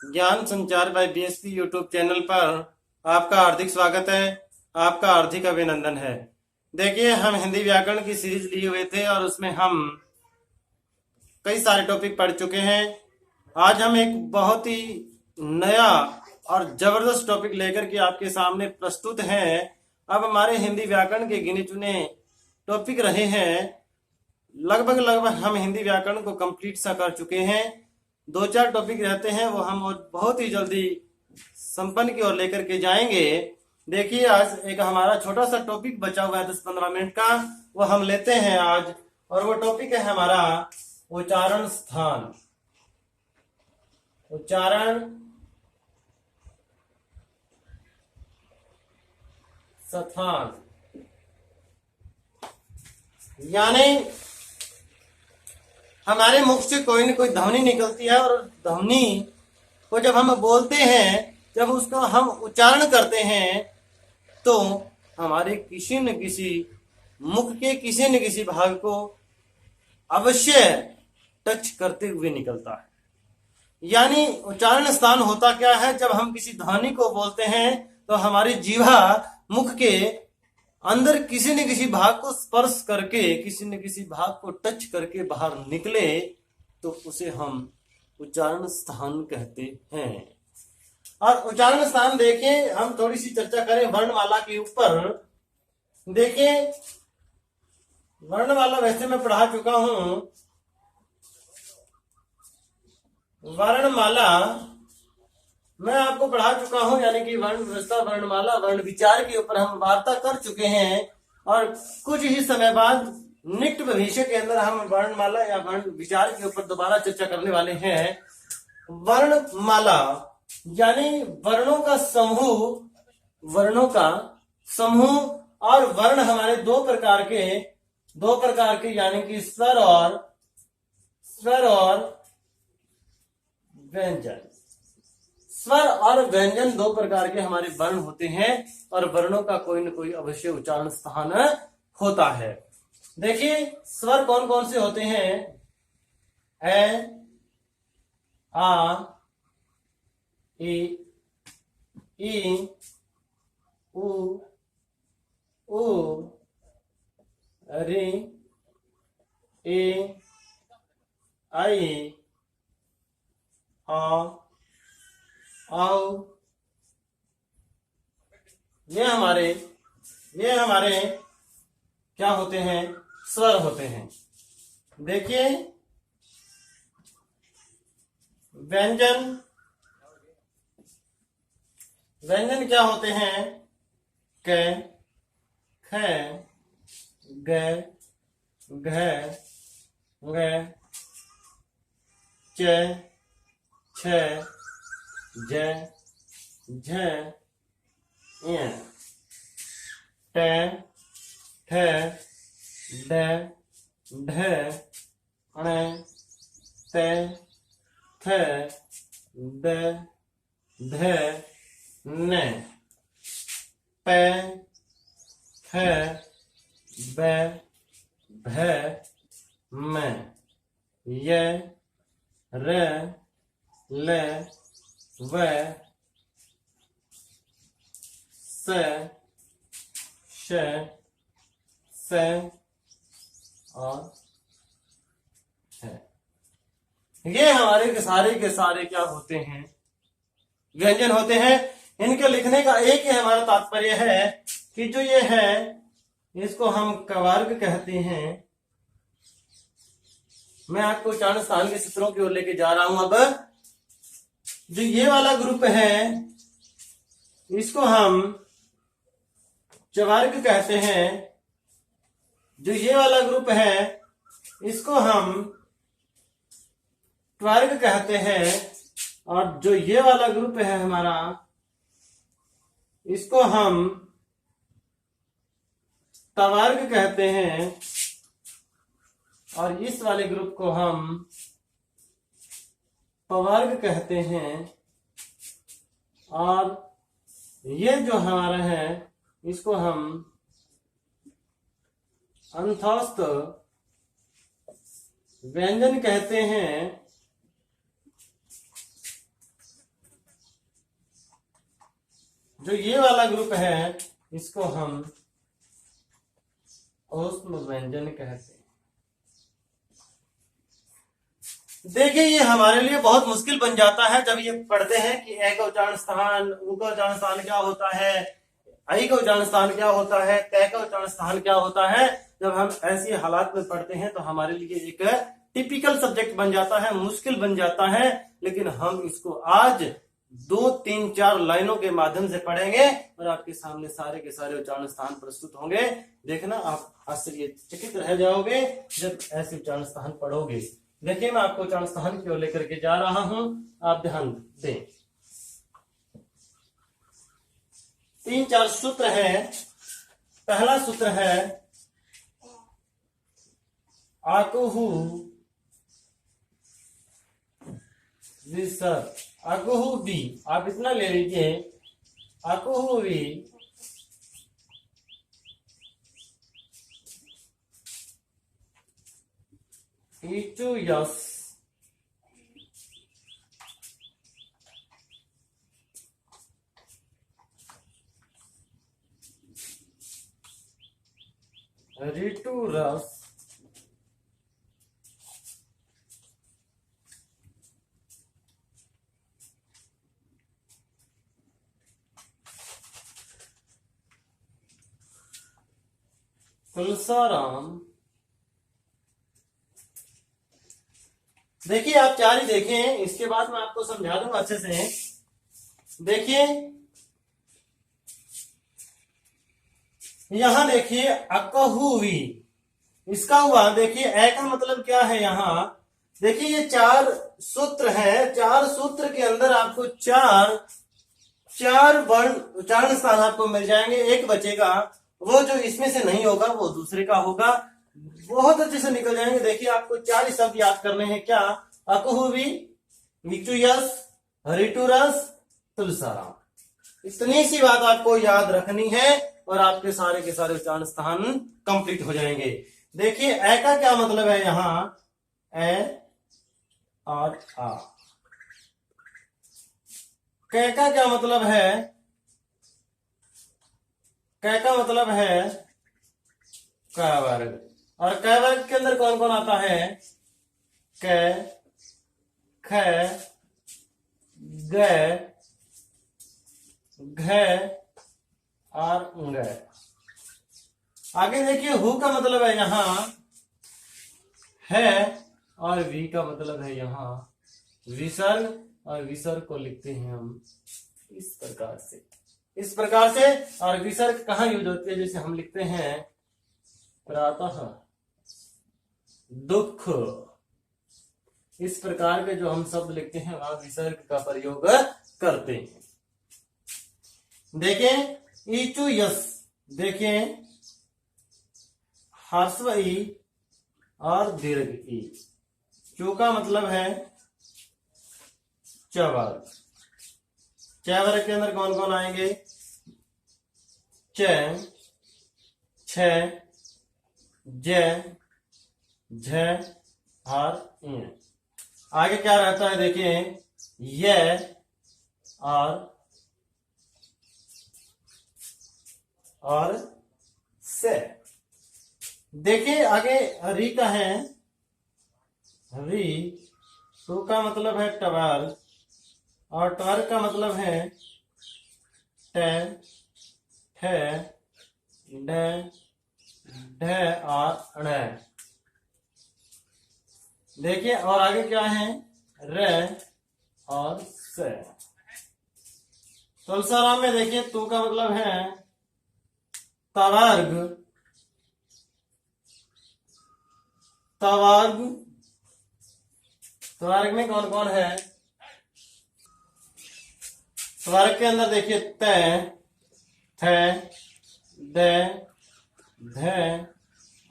ज्ञान संचार bye BSP YouTube channel पर आपका हार्दिक स्वागत है। आपका हार्दिक अभिनंदन है। देखिए, हम हिंदी व्याकरण की सीरीज लिए हुए थे और उसमें हम कई सारे टॉपिक पढ़ चुके हैं। आज हम एक बहुत ही नया और जबरदस्त टॉपिक लेकर के आपके सामने प्रस्तुत हैं। अब हमारे हिंदी व्याकरण के गिने चुने टॉपिक रहे हैं। लगभग हम हिंदी व्याकरण को कंप्लीट सा कर चुके हैं। 2-4 टॉपिक रहते हैं, वो हम बहुत ही जल्दी संपन्न की ओर लेकर के जाएंगे। देखिए, आज एक हमारा छोटा सा टॉपिक बचा हुआ है 10-15 मिनट का, वो हम लेते हैं आज। और वो टॉपिक है हमारा उच्चारण स्थान। उच्चारण स्थान यानी हमारे मुख से कोई न कोई ध्वनि निकलती है और ध्वनि को जब हम बोलते हैं, जब उसको हम उच्चारण करते हैं, तो हमारे किसी न किसी मुख के किसी न किसी भाग को अवश्य टच करते हुए निकलता है। यानी उच्चारण स्थान होता क्या है? जब हम किसी ध्वनि को बोलते हैं तो हमारी जीवा मुख के अंदर किसी न किसी भाग को स्पर्श करके, किसी न किसी भाग को टच करके बाहर निकले, तो उसे हम उच्चारण स्थान कहते हैं। और उच्चारण स्थान देखें, हम थोड़ी सी चर्चा करें वर्णमाला के ऊपर। देखें, वर्णमाला वैसे मैं पढ़ा चुका हूं। वर्णमाला मैं आपको पढ़ा चुका हूं, यानी कि वर्ण व्यवस्था, वर्णमाला, वर्ण विचार के ऊपर हम वार्ता कर चुके हैं। और कुछ ही समय बाद निकट भविष्य के अंदर हम वर्णमाला या वर्ण विचार के ऊपर दोबारा चर्चा करने वाले हैं। वर्णमाला यानी वर्णों का समूह, वर्णों का समूह। और वर्ण हमारे दो प्रकार के यानी कि स्वर और व्यंजन। स्वर और व्यंजन दो प्रकार के हमारे वर्ण होते हैं, और वर्णों का कोई न कोई अवश्य उच्चारण स्थान होता है। देखिए, स्वर कौन कौन से होते हैं? ए, आ, ई, उ, री, ए, आई, आ, आओ। ये हमारे क्या होते हैं? स्वर होते हैं। देखिए, व्यंजन क्या होते हैं? क, ख, ग, घ, ङ, च, छ, ज, झ, ञ, ट, ठ, ड, ढ, ण, त, थ, द, ध, न, प, फ, ब, भ, म, य, र, ल, व, स, श, स और है। ये हमारे के सारे क्या होते हैं? व्यंजन होते हैं। इनके लिखने का एक ही हमारा तात्पर्य है कि जो ये है, इसको हम कवर्ग कहते हैं। मैं आपको उच्चारण स्थान के सूत्रों की ओर लेके जा रहा हूं। अब जो ये वाला ग्रुप है, इसको हम चवर्ग कहते हैं। जो ये वाला ग्रुप है, इसको हम त्वर्ग कहते हैं। और जो ये वाला ग्रुप है हमारा, इसको हम तवर्ग कहते हैं। और इस वाले ग्रुप को हम पवर्ग कहते हैं। और ये जो हमारा है, इसको हम अंतस्थ व्यंजन कहते हैं। जो ये वाला ग्रुप है इसको हम ऊष्म व्यंजन कहते हैं। देखिए ये हमारे लिए बहुत मुश्किल बन जाता है जब ये पढ़ते हैं कि ए का उच्चारण स्थान, उ का उच्चारण स्थान क्या होता है, आई का उच्चारण स्थान क्या होता है, क का उच्चारण स्थान क्या होता है। जब हम ऐसी हालात में पढ़ते हैं तो हमारे लिए एक टिपिकल सब्जेक्ट बन जाता है, मुश्किल बन जाता है। लेकिन हम इसको आज 2, 3, 4 लाइनों के माध्यम से पढ़ेंगे और आपके सामने सारे के सारे उच्चारण स्थान प्रस्तुत होंगे। देखना आप आश्चर्यचकित रह जाओगे जब ऐसे उच्चारण स्थान पढ़ोगे। देखिए मैं आपको उच्चारण स्थान की ओर लेकर के जा रहा हूं, आप ध्यान दें। 3-4 सूत्र हैं। पहला सूत्र है आकुहु विसर्ग। आकुहु भी, आप इतना ले लीजिए, आकुहु भी ईचु यस ऋतु रस तुलसाराम। देखिए आप 4 ही देखें, इसके बाद मैं आपको समझा दूंगा अच्छे से। देखिए यहां देखिए अकहुवी, इसका हुआ देखिए ए का मतलब क्या है। यहां देखिए ये 4 सूत्र है, 4 सूत्र के अंदर आपको 4 वर्ण उच्चारण स्थान आपको मिल जाएंगे। एक बचेगा, वो जो इसमें से नहीं होगा वो दूसरे का होगा। बहुत अच्छे से निकल जाएंगे। देखिए आपको 4 शब्द याद करने हैं। क्या? अकहुवी, विचुयस, हरिटुरस, तुलसाराम। इतनी सी बात आपको याद रखनी है और आपके सारे के सारे उच्चारण स्थान कंप्लीट हो जाएंगे। देखिए ए का क्या मतलब है, यहां ए और आ। कै का क्या मतलब है? कै का मतलब है क वर्ग। और क वर्ग के अंदर कौन कौन आता है? क, ख, ग, घ और ग। आगे देखिए हु का मतलब है यहां है और वी का मतलब है यहां विसर्ग। और विसर्ग को लिखते हैं हम इस प्रकार से। और विसर्ग कहाँ यूज होती है? जैसे हम लिखते हैं प्रातः दुख, इस प्रकार के जो हम शब्द लिखते हैं वहां विसर्ग का प्रयोग करते हैं। देखें ईचु यस, देखें ह्रस्व ई और दीर्घ ई। चू का मतलब है चवर्ग। चवर्ग के अंदर कौन कौन आएंगे? च, छ, ज, झ और य। आगे क्या रहता है? देखिए य और से। देखिए आगे री का है, री टू का मतलब है टवर्ग और टवर्ग का मतलब है ट, ठ, ड, ढ और ण। देखिए और आगे क्या है? र और स। तुलसाराम में देखिए तू का मतलब है तवर्ग, तवर्ग। तवर्ग में कौन कौन है? तवर्ग के अंदर देखिए त, थ, द, ध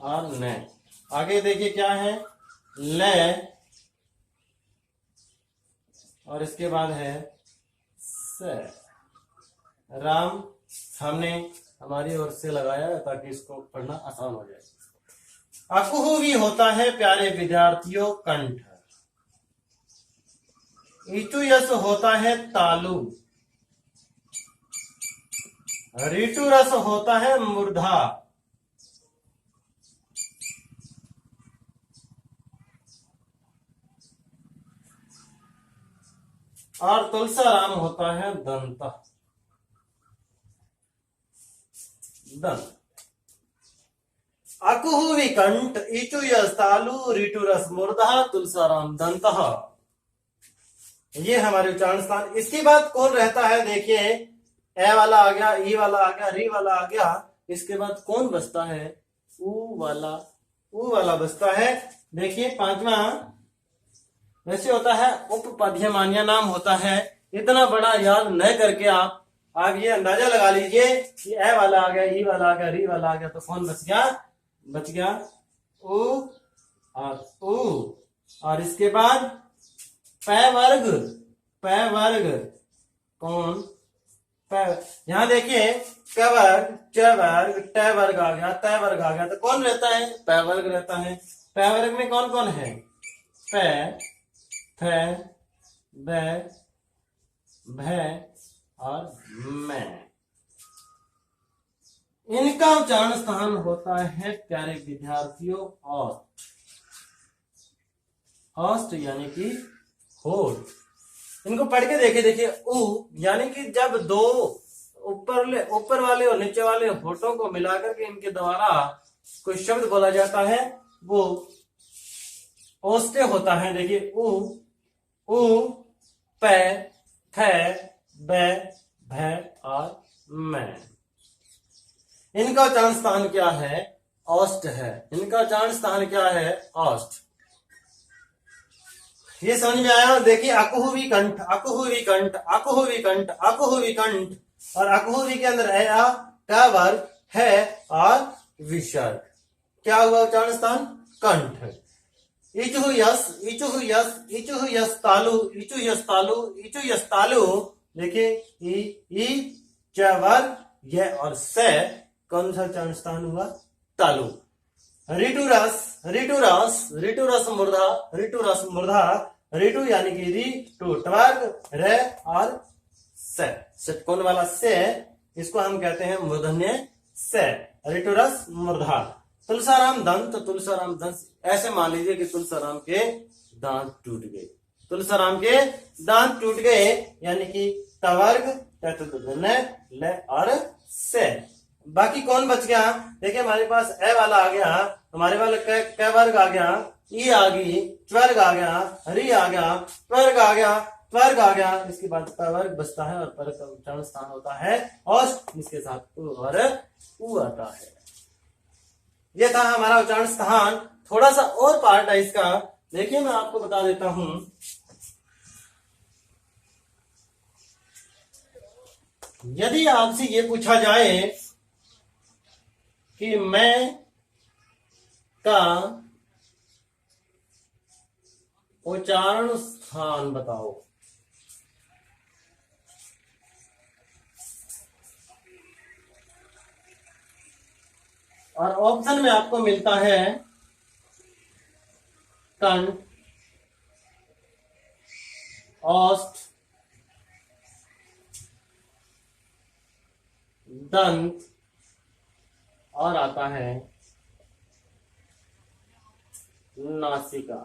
और न। आगे देखिए क्या है? ल और इसके बाद है स। राम हमने हमारी ओर से लगाया ताकि इसको पढ़ना आसान हो जाए। अकुहु भी होता है प्यारे विद्यार्थियों कंठ। ईचु यस होता है तालु। ऋतु रस होता है मूर्धा। और तुलसाराम होता है दंत। दंत। अकुहु विकंठ इचु यस्तालु ऋतु रस मूर्धा तुलसाराम दंत। ये हमारे उच्चारण स्थान। इसके बाद कौन रहता है? देखिए, ए वाला आ गया, ई वाला आ गया, री वाला आ गया। इसके बाद कौन बचता है? ऊ वाला बचता है। देखिए, पांचवा वैसे होता है उपपद्यमान्य नाम होता है। इतना बड़ा याद न करके आप ये अंदाजा लगा लीजिए कि ए वाला आ गया, ई वाला आ गया, री वाला आ गया, तो कौन बच गया? बच गया ऊ और इसके बाद पै वर्ग कौन? यहां देखिए, क वर्ग, च वर्ग, ट वर्ग आ गया, त वर्ग आ गया, तो कौन रहता है? पै वर्ग रहता है। पै वर्ग में कौन कौन है? पै, फ, ब, भ और मैं। इनका उच्चारण स्थान होता है प्यारे विद्यार्थियों औष्ट यानी कि होठ। इनको पढ़ के देखिए ऊ यानी कि जब दो ऊपर वाले और नीचे वाले होठों को मिलाकर के इनके द्वारा कोई शब्द बोला जाता है वो औष्टे होता है। देखिए, ऊ, पै, थ, ब, भ और मैं। इनका उच्चारण स्थान क्या है? औष्ट है। इनका उच्चारण स्थान क्या है? औष्ट। ये समझ में आया? देखिए, अकुहु विकंठ, अकुहु विकंठ, अकुहु विकंठ, अकुहु विकंठ और अकुहु के अंदर है का वर्ग है और विसर्ग। क्या हुआ उच्चारण स्थान? कंठ। इचु यस, इचु यस, इचु यस तालु, इचु यस तालु, इचु यस तालु। देखिए, ई च वर्ग ये और से कौन सा उच्चारण स्थान हुआ? तालु। ऋतु रस मूर्धा, ऋतु रस मूर्धा। ऋतु यानी कि री टू टवर्ग रे और से षटकोण वाला से, इसको हम कहते हैं मूर्धन्य से। ऋतु रस मूर्धा। तुलसाराम दंत। ऐसे मान लीजिए कि तुलसाराम के दांत टूट गए। तुलसाराम के दांत टूट गए यानी कि टवर्ग ल और से। बाकी कौन बच गया? देखिए, हमारे पास ए वाला आ गया, हमारे वाले क वर्ग आ गया, ई आ गई, वर्ग आ गया, री आ गया, वर्ग आ गया, वर्ग आ गया। इसके बाद वर्ग बचता है और पर का उच्चारण स्थान होता है औष्ठ, इसके साथ उ और ऊ आता है। ये था हमारा उच्चारण स्थान। थोड़ा सा और पार्ट है इसका। देखिए, मैं आपको बता देता हूं। यदि आपसे ये पूछा जाए कि मैं का उच्चारण स्थान बताओ, और ऑप्शन में आपको मिलता है कंठ, औष्ठ, दंत और आता है नासिका।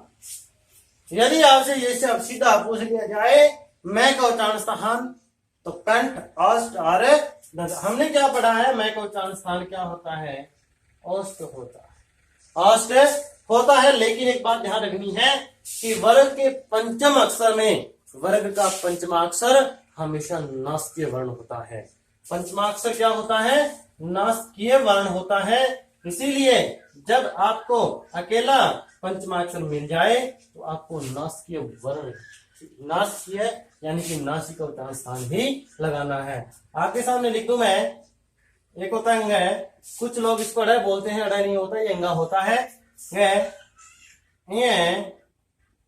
यदि आपसे ये सब सीधा पूछ लिया जाए मैं का उच्चारण स्थान, तो कंठ, औष्ठ और दंत। हमने क्या पढ़ा है? मैं का उच्चारण स्थान क्या होता है? औष्ठ होता है। औष्ठ होता है, लेकिन एक बात ध्यान रखनी है कि वर्ग के पंचम अक्षर में वर्ग का पंचमाक्षर हमेशा नासिकीय वर्ण होता है। पंचमाक्षर क्या होता है? नासिकीय वर्ण होता है। इसीलिए जब आपको अकेला पंचमाक्षर मिल जाए तो आपको नासिकीय वर्ण, नासिकीय यानी कि नासिका उच्चारण स्थान ही लगाना है। आपके सामने लिख दूं मैं। एक होता है अंग, कुछ लोग इसको अड़े बोलते हैं, अड़े नहीं होता, ये अंगा होता है। ये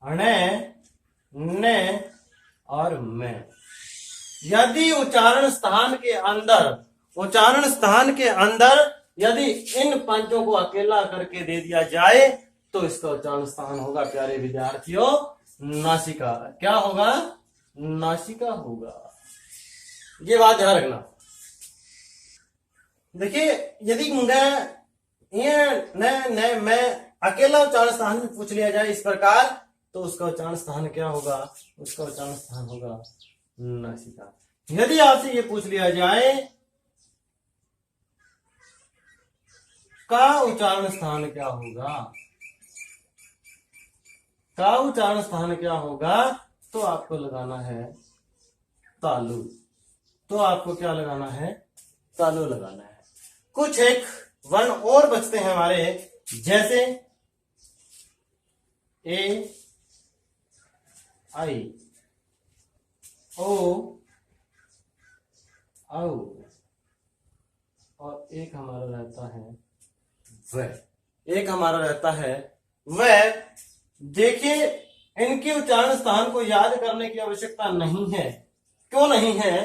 अणे, ने और मैं। यदि उच्चारण स्थान के अंदर यदि इन पंचों को अकेला करके दे दिया जाए तो इसका उच्चारण स्थान होगा प्यारे विद्यार्थियों नासिका। क्या होगा? नासिका होगा। ये बात ध्यान रखना। देखिए यदि मैं अकेला उच्चारण स्थान में पूछ लिया जाए इस प्रकार, तो उसका उच्चारण स्थान क्या होगा? उसका उच्चारण स्थान होगा नासिका। यदि आपसे ये पूछ लिया जाए का उच्चारण स्थान क्या होगा, का उच्चारण स्थान क्या होगा, तो आपको लगाना है तालु। तो आपको क्या लगाना है? तालु लगाना है। कुछ एक वर्ण और बचते हैं हमारे, जैसे ए, आई, ओ, औ, और एक हमारा रहता है वह। एक हमारा रहता है वह। देखिए इनके उच्चारण स्थान को याद करने की आवश्यकता नहीं है। क्यों नहीं है?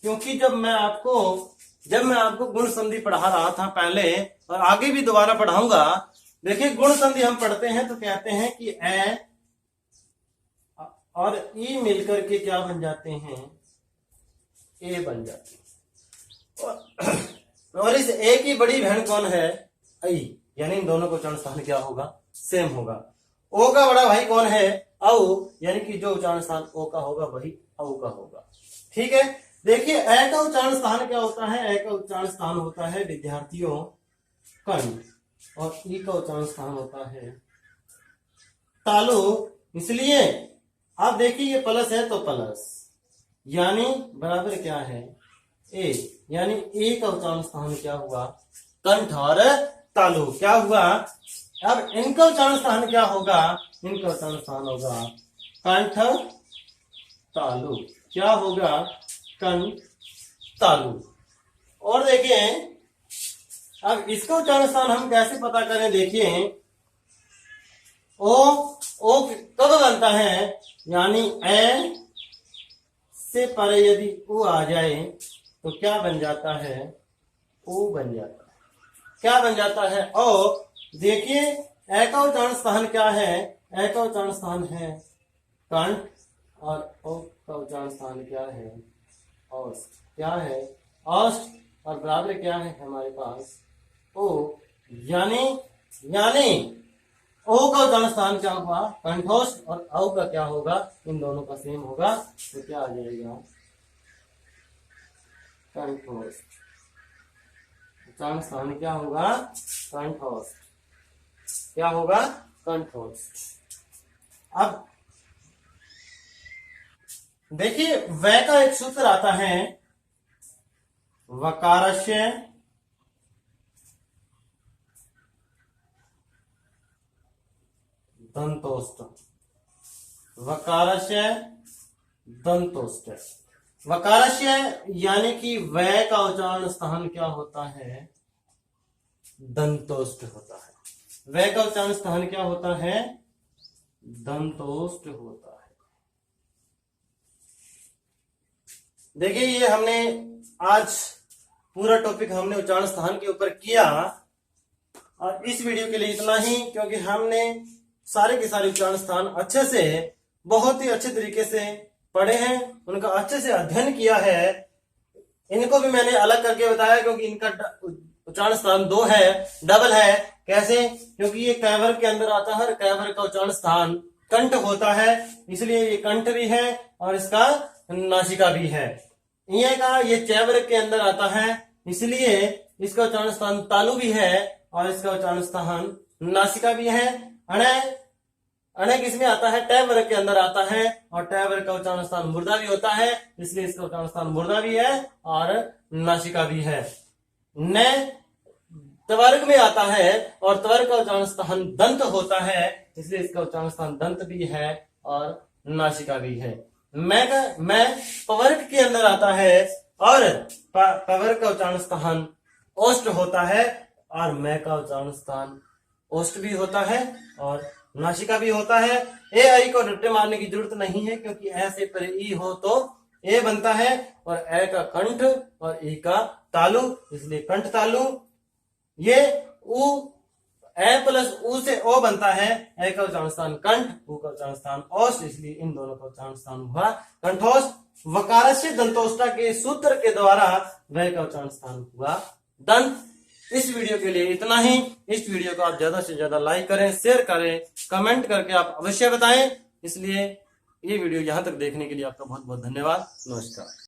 क्योंकि जब मैं आपको गुण संधि पढ़ा रहा था पहले, और आगे भी दोबारा पढ़ाऊंगा। देखिए गुण संधि हम पढ़ते हैं तो कहते हैं कि ए और ई मिलकर के क्या बन जाते हैं? ए बन जाते हैं। और इस ए की बड़ी बहन कौन है? आई। यानी इन दोनों को उच्चारण स्थान क्या होगा? सेम होगा। ओ का बड़ा भाई कौन है? औ। यानी कि जो उच्चारण स्थान ओ का होगा वही औ का होगा। ठीक है। देखिए ए का उच्चारण स्थान क्या होता है? ए का उच्चारण स्थान होता है विद्यार्थियों कण, और ई का उच्चारण स्थान होता है तालु। इसलिए आप देखिए ये प्लस है तो प्लस, यानी बराबर क्या है? ए। यानी ए का उच्चारण स्थान क्या हुआ? कंठ और तालु। क्या हुआ? अब इनका उच्चारण स्थान क्या होगा? इनका उच्चारण स्थान होगा कंठ तालु। क्या होगा? कंठ तालु। और देखिए अब इसका उच्चारण स्थान हम कैसे पता करें? देखिए ओ कब बनता है? यानी ए से परे यदि ऊ आ जाए तो क्या बन जाता है? ऊ बन जाता है। क्या बन जाता है? ओ। देखिए ए का उच्चारण स्थान क्या है? ए का उच्चारण स्थान है कंठ, और ओ का उच्चारण स्थान क्या है? औष्ठ। क्या है? औष्ठ। और बराबर क्या है हमारे पास? ओ। यानी ओ का उच्चारण स्थान क्या हुआ? कंठोष्ठ। और औ का क्या होगा? इन दोनों का सेम होगा, तो क्या आ जाएगा? कंठोष्ठ। उच्चारण स्थान क्या होगा? कंठोष्ठ। क्या होगा? कंठोष्ठ। अब देखिए वै का एक सूत्र आता है, वकारस्य दंतोष्ठ। वकारस्य दंतोष्ठ। वकारस्य यानी कि वै का उच्चारण स्थान क्या होता है? दंतोष्ठ होता है। वै का उच्चारण स्थान क्या होता है? दंतोष्ठ होता है। देखिए ये हमने आज पूरा टॉपिक हमने उच्चारण स्थान के ऊपर किया, और इस वीडियो के लिए इतना ही, क्योंकि हमने सारे के सारे उच्चारण स्थान अच्छे से, बहुत ही अच्छे तरीके से पढ़े हैं, उनका अच्छे से अध्ययन किया है। इनको भी मैंने अलग करके बताया, क्योंकि इनका उच्चारण स्थान दो है, डबल है। कैसे? क्योंकि ये कैवर्ग के अंदर आता है, कैवर्ग का उच्चारण स्थान कंठ होता है, इसलिए ये कंठ भी है और इसका नासिका भी है। ये का ये चैवर्ग के अंदर आता है, इसलिए इसका उच्चारण स्थान तालु भी है और इसका उच्चारण स्थान नासिका भी है। अणय किसमें आता है? टै वर्ग के अंदर आता है, और टै वर्ग का उच्चारण स्थान मुर्दा भी होता है, इसलिए इसका उच्चारण स्थान मुर्दा भी है और नासिका भी है। न त्वर्ग में आता है और त्वर्ग का उच्चारण स्थान दंत होता है, इसलिए इसका उच्चारण स्थान दंत भी है और नासिका भी है। मैं पवर्ग के अंदर आता है और पवर्ग का उच्चारण स्थान ओष्ठ होता है, और मैं का उच्चारण स्थान ओष्ठ भी होता है और नासिका भी होता है। ए आई को रट्टे मारने की जरूरत नहीं है, क्योंकि ए से परे ई हो तो ए बनता है, और ए का कंठ और ई का तालु, इसलिए कंठ तालु। ये उ ए प्लस उ से ओ बनता है, ए का उच्चारण स्थान कंठ, उ का उच्चारण स्थान ओष्ठ, इसलिए इन दोनों का उच्चारण स्थान हुआ कंठोष्ठ। वकारस्य दंतोष्ठा के सूत्र के द्वारा वह का उच्चारण स्थान हुआ दंत। इस वीडियो के लिए इतना ही। इस वीडियो को आप ज्यादा से ज्यादा लाइक करें, शेयर करें, कमेंट करके आप अवश्य बताएं। इसलिए ये वीडियो यहाँ तक देखने के लिए आपका बहुत बहुत धन्यवाद। नमस्कार।